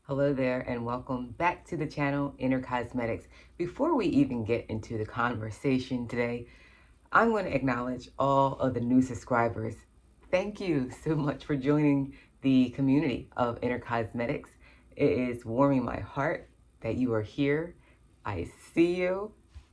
Hello there and welcome back to the channel Inner Cosmetics. Before we even get into the conversation today, I'm going to acknowledge all of the new subscribers. Thank you so much for joining the community of Inner Cosmetics. It is warming my heart that you are here. I see you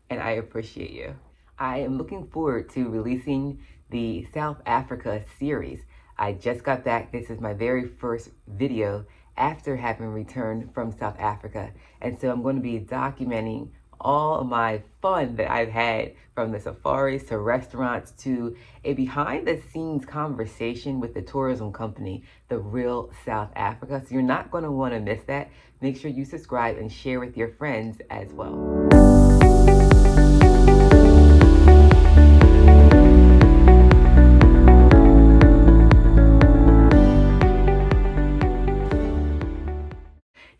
and I appreciate you. I am looking forward to releasing the South Africa series. I just got back. This is my very first video after having returned from South Africa. And so I'm going to be documenting all of my fun that I've had, from the safaris to restaurants to a behind the scenes conversation with the tourism company, The Real South Africa. So you're not going to want to miss that. Make sure you subscribe and share with your friends as well.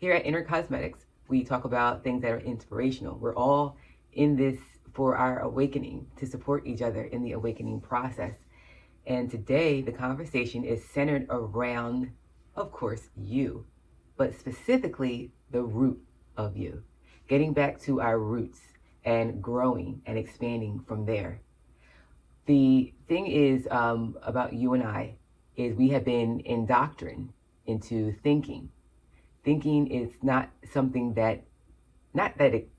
Here at Inner Cosmetics, we talk about things that are inspirational. We're all in this for our awakening, to support each other in the awakening process. And today, the conversation is centered around, of course, you, but specifically the root of you. Getting back to our roots and growing and expanding from there. The thing is about you and I is we have been indoctrined into thinking. Thinking is not something that, not that it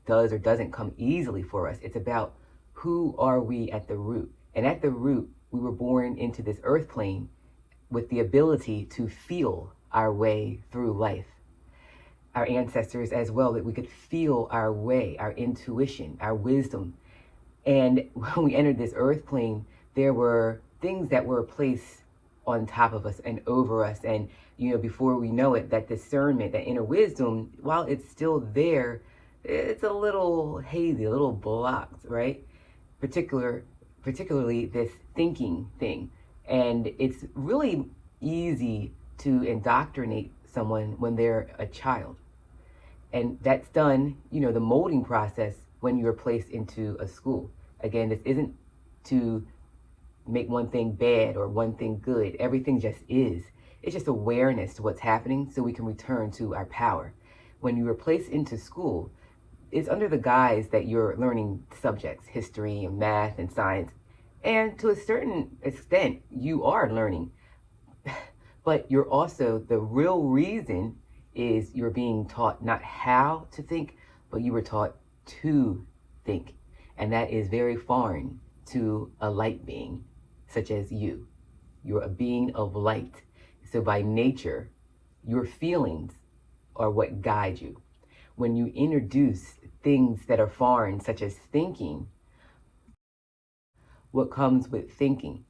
does or doesn't come easily for us. It's about who are we at the root. And at the root, we were born into this earth plane with the ability to feel our way through life. Our ancestors as well, that we could feel our way, our intuition, our wisdom. And when we entered this earth plane, there were things that were placed on top of us and over us. And, before we know it, that discernment, that inner wisdom, while it's still there, it's a little hazy, a little blocked, right? Particularly this thinking thing. And it's really easy to indoctrinate someone when they're a child. And that's done, the molding process when you're placed into a school. Again, this isn't to make one thing bad or one thing good. Everything just is. It's just awareness to what's happening so we can return to our power. When you are placed into school, it's under the guise that you're learning subjects, history and math and science. And to a certain extent, you are learning. But you're also, the real reason is you're being taught not how to think, but you were taught to think. And that is very foreign to a light being such as you. You're a being of light. So by nature, your feelings are what guide you. When you introduce things that are foreign, such as thinking, what comes with thinking?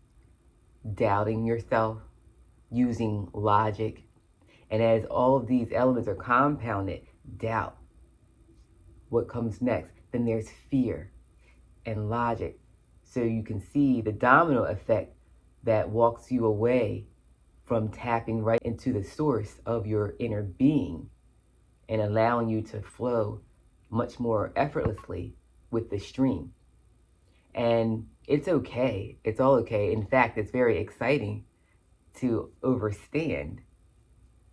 Doubting yourself, using logic. And as all of these elements are compounded, doubt. What comes next? Then there's fear and logic. So you can see the domino effect that walks you away from tapping right into the source of your inner being and allowing you to flow much more effortlessly with the stream. And it's okay. It's all okay. In fact, it's very exciting to understand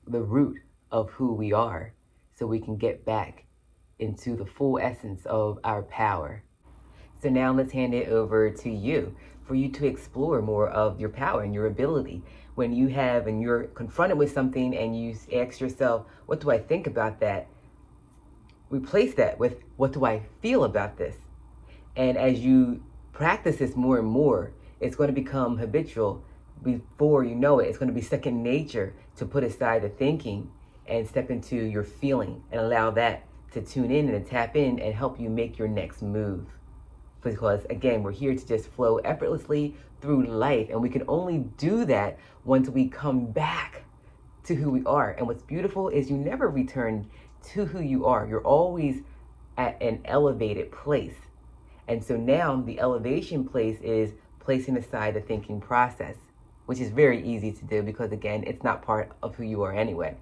the root of who we are so we can get back into the full essence of our power. So now let's hand it over to you for you to explore more of your power and your ability. When you have and you're confronted with something and you ask yourself, what do I think about that? Replace that with, what do I feel about this? And as you practice this more and more, it's going to become habitual. Before you know it, it's going to be second nature to put aside the thinking and step into your feeling and allow that to tune in and tap in and help you make your next move. Because again, we're here to just flow effortlessly through life, and we can only do that once we come back to who we are. And what's beautiful is you never return to who you are. You're always at an elevated place. And so now the elevation place is placing aside the thinking process, which is very easy to do because, again, it's not part of who you are anyway.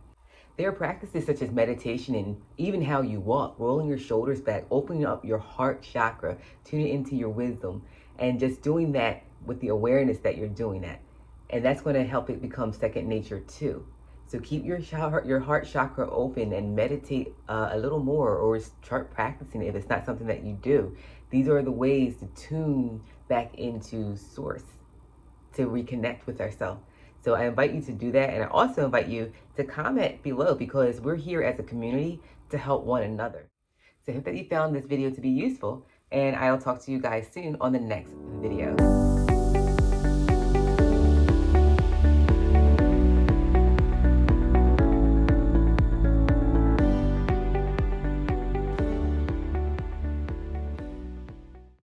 There are practices such as meditation and even how you walk, rolling your shoulders back, opening up your heart chakra, tuning into your wisdom, and just doing that with the awareness that you're doing that. And that's going to help it become second nature too. So keep your heart chakra open and meditate a little more, or start practicing it if it's not something that you do. These are the ways to tune back into source, to reconnect with ourselves. So I invite you to do that, and I also invite you to comment below, because we're here as a community to help one another. So I hope that you found this video to be useful, and I'll talk to you guys soon on the next video.